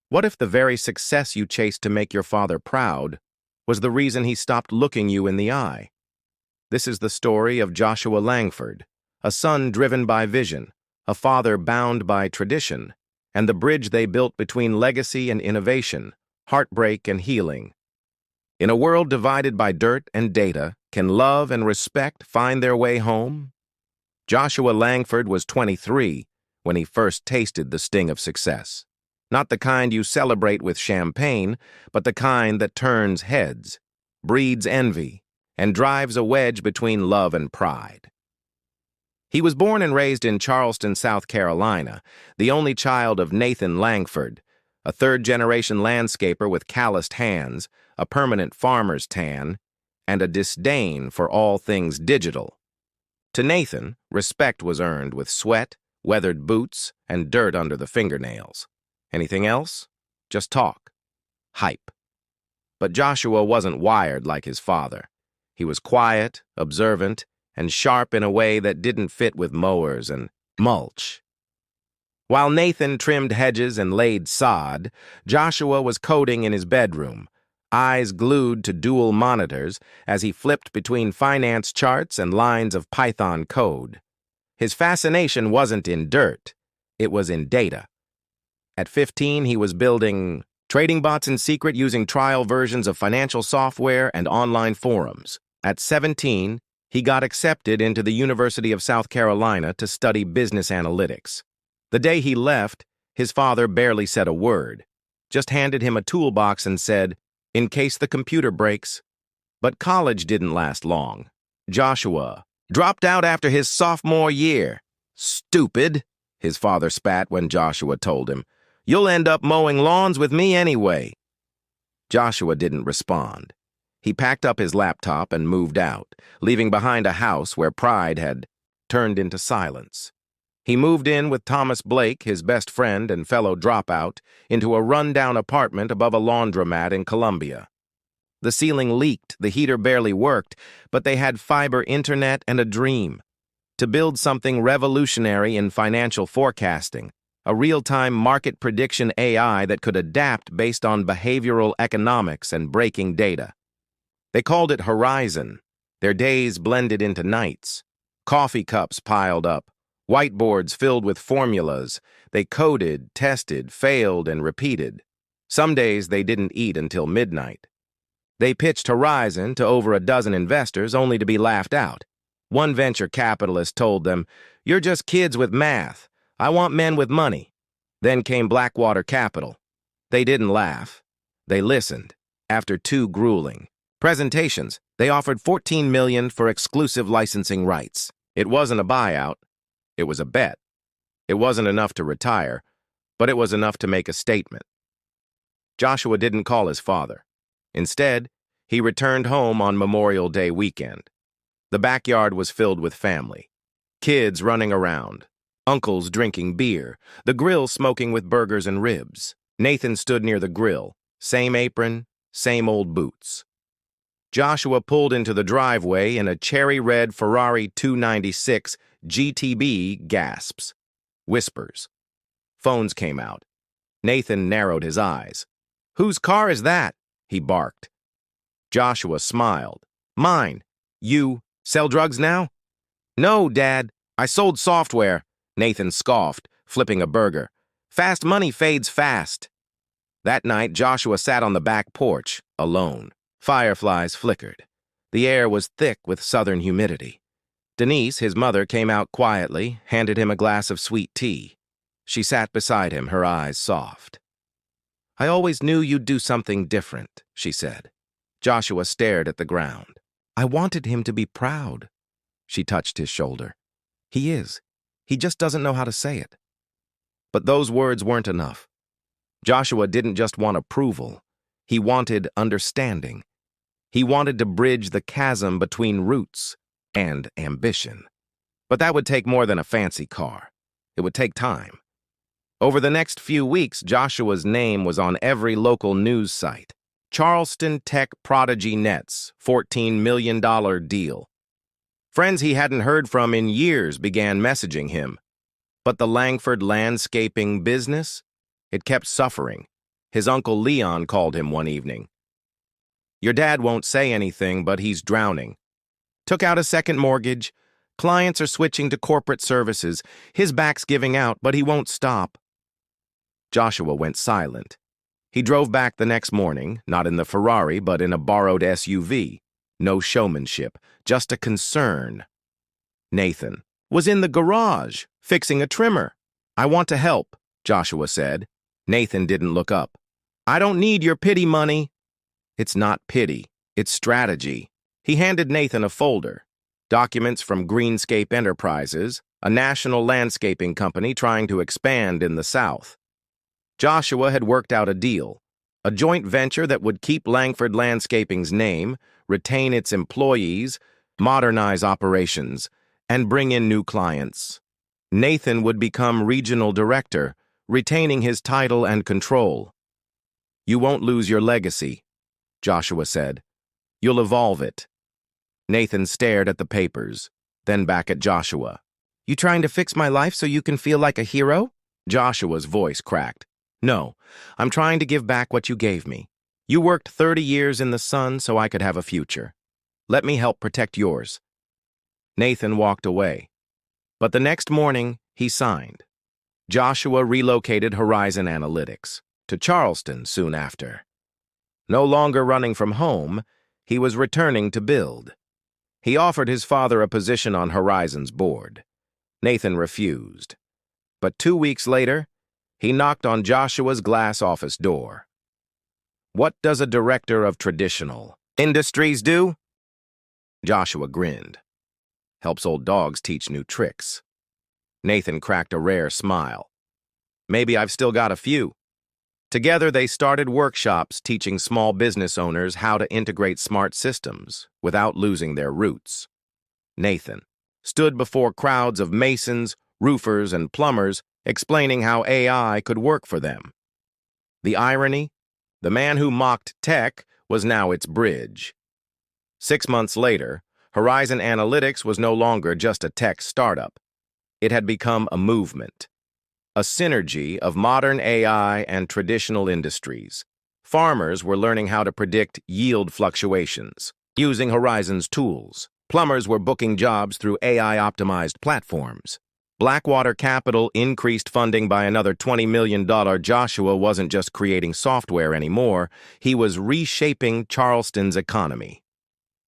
What if the very success you chased to make your father proud was the reason he stopped looking you in the eye? This is the story of Joshua Langford, a son driven by vision, a father bound by tradition, and the bridge they built between legacy and innovation, heartbreak and healing. In a world divided by dirt and data, can love and respect find their way home? Joshua Langford was 23 when he first tasted the sting of success. Not the kind you celebrate with champagne, but the kind that turns heads, breeds envy, and drives a wedge between love and pride. He was born and raised in Charleston, South Carolina, the only child of Nathan Langford, a third-generation landscaper with calloused hands, a permanent farmer's tan, and a disdain for all things digital. To Nathan, respect was earned with sweat, weathered boots, and dirt under the fingernails. Anything else? Just talk. Hype. But Joshua wasn't wired like his father. He was quiet, observant, and sharp in a way that didn't fit with mowers and mulch. While Nathan trimmed hedges and laid sod, Joshua was coding in his bedroom, eyes glued to dual monitors as he flipped between finance charts and lines of Python code. His fascination wasn't in dirt, it was in data. At 15, he was building trading bots in secret using trial versions of financial software and online forums. At 17, he got accepted into the University of South Carolina to study business analytics. The day he left, his father barely said a word, just handed him a toolbox and said, "In case the computer breaks." But college didn't last long. Joshua dropped out after his sophomore year. "Stupid," his father spat when Joshua told him. "You'll end up mowing lawns with me anyway." Joshua didn't respond. He packed up his laptop and moved out, leaving behind a house where pride had turned into silence. He moved in with Thomas Blake, his best friend and fellow dropout, into a rundown apartment above a laundromat in Columbia. The ceiling leaked, the heater barely worked, but they had fiber internet and a dream: to build something revolutionary in financial forecasting, a real-time market prediction AI that could adapt based on behavioral economics and breaking data. They called it Horizon. Their days blended into nights. Coffee cups piled up, whiteboards filled with formulas. They coded, tested, failed, and repeated. Some days they didn't eat until midnight. They pitched Horizon to over a dozen investors only to be laughed out. One venture capitalist told them, "You're just kids with math. I want men with money." Then came Blackwater Capital. They didn't laugh. They listened. After 2 grueling presentations, they offered $14 million for exclusive licensing rights. It wasn't a buyout. It was a bet. It wasn't enough to retire, but it was enough to make a statement. Joshua didn't call his father. Instead, he returned home on Memorial Day weekend. The backyard was filled with family. Kids running around. Uncles drinking beer, the grill smoking with burgers and ribs. Nathan stood near the grill, same apron, same old boots. Joshua pulled into the driveway in a cherry-red Ferrari 296 GTB. Gasps. Whispers. Phones came out. Nathan narrowed his eyes. "Whose car is that?" he barked. Joshua smiled. "Mine. You sell drugs now?" "No, Dad. I sold software." Nathan scoffed, flipping a burger. "Fast money fades fast." That night, Joshua sat on the back porch, alone. Fireflies flickered. The air was thick with southern humidity. Denise, his mother, came out quietly, handed him a glass of sweet tea. She sat beside him, her eyes soft. "I always knew you'd do something different," she said. Joshua stared at the ground. "I wanted him to be proud." She touched his shoulder. "He is. He just doesn't know how to say it." But those words weren't enough. Joshua didn't just want approval. He wanted understanding. He wanted to bridge the chasm between roots and ambition. But that would take more than a fancy car. It would take time. Over the next few weeks, Joshua's name was on every local news site. Charleston Tech Prodigy Nets, $14 million deal. Friends he hadn't heard from in years began messaging him. But the Langford landscaping business? It kept suffering. His uncle Leon called him one evening. "Your dad won't say anything, but he's drowning. Took out a second mortgage. Clients are switching to corporate services. His back's giving out, but he won't stop." Joshua went silent. He drove back the next morning, not in the Ferrari, but in a borrowed SUV. No showmanship, just a concern. Nathan was in the garage, fixing a trimmer. "I want to help," Joshua said. Nathan didn't look up. "I don't need your pity money." "It's not pity, it's strategy." He handed Nathan a folder. Documents from Greenscape Enterprises, a national landscaping company trying to expand in the South. Joshua had worked out a deal, a joint venture that would keep Langford Landscaping's name, retain its employees, modernize operations, and bring in new clients. Nathan would become regional director, retaining his title and control. "You won't lose your legacy," Joshua said. "You'll evolve it." Nathan stared at the papers, then back at Joshua. "You trying to fix my life so you can feel like a hero?" Joshua's voice cracked. "No, I'm trying to give back what you gave me. You worked 30 years in the sun so I could have a future. Let me help protect yours." Nathan walked away. But the next morning, he signed. Joshua relocated Horizon Analytics to Charleston soon after. No longer running from home, he was returning to build. He offered his father a position on Horizon's board. Nathan refused. But 2 weeks later, he knocked on Joshua's glass office door. "What does a director of traditional industries do?" Joshua grinned. "Helps old dogs teach new tricks." Nathan cracked a rare smile. "Maybe I've still got a few." Together, they started workshops teaching small business owners how to integrate smart systems without losing their roots. Nathan stood before crowds of masons, roofers, and plumbers explaining how AI could work for them. The irony? The man who mocked tech was now its bridge. 6 months later, Horizon Analytics was no longer just a tech startup. It had become a movement. A synergy of modern AI and traditional industries. Farmers were learning how to predict yield fluctuations using Horizon's tools. Plumbers were booking jobs through AI-optimized platforms. Blackwater Capital increased funding by another $20 million. Joshua wasn't just creating software anymore, he was reshaping Charleston's economy.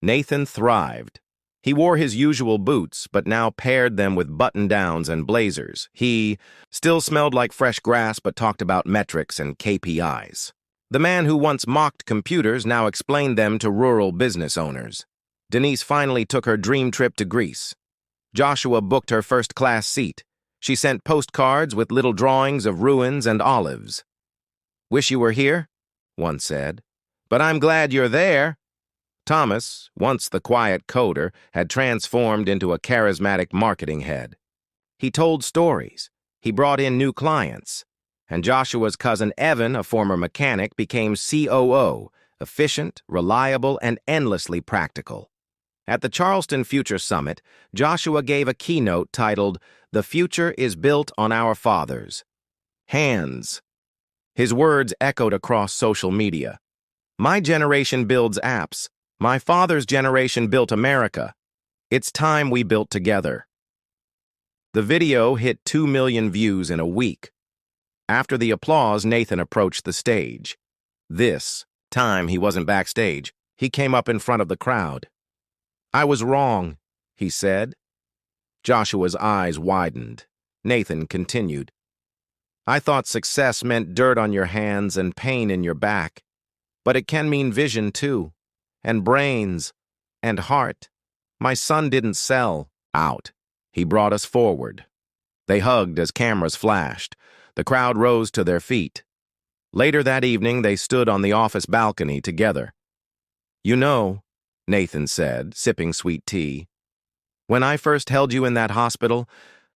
Nathan thrived. He wore his usual boots, but now paired them with button-downs and blazers. He still smelled like fresh grass, but talked about metrics and KPIs. The man who once mocked computers now explained them to rural business owners. Denise finally took her dream trip to Greece. Joshua booked her first-class seat. She sent postcards with little drawings of ruins and olives. "Wish you were here," one said. "But I'm glad you're there." Thomas, once the quiet coder, had transformed into a charismatic marketing head. He told stories. He brought in new clients. And Joshua's cousin Evan, a former mechanic, became COO, efficient, reliable, and endlessly practical. At the Charleston Future Summit, Joshua gave a keynote titled, "The Future is Built on Our Fathers." Hands. His words echoed across social media. "My generation builds apps. My father's generation built America. It's time we built together." The video hit 2 million views in a week. After the applause, Nathan approached the stage. This time he wasn't backstage. He came up in front of the crowd. "I was wrong," he said. Joshua's eyes widened. Nathan continued. "I thought success meant dirt on your hands and pain in your back. But it can mean vision too, and brains, and heart. My son didn't sell out. He brought us forward." They hugged as cameras flashed. The crowd rose to their feet. Later that evening, they stood on the office balcony together. "You know," Nathan said, sipping sweet tea, "when I first held you in that hospital,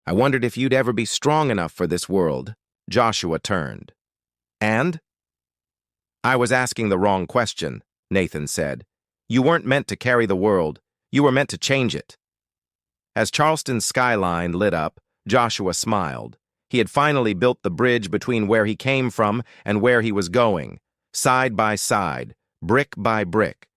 I wondered if you'd ever be strong enough for this world." Joshua turned. "And?" "I was asking the wrong question," Nathan said. "You weren't meant to carry the world. You were meant to change it." As Charleston's skyline lit up, Joshua smiled. He had finally built the bridge between where he came from and where he was going, side by side, brick by brick.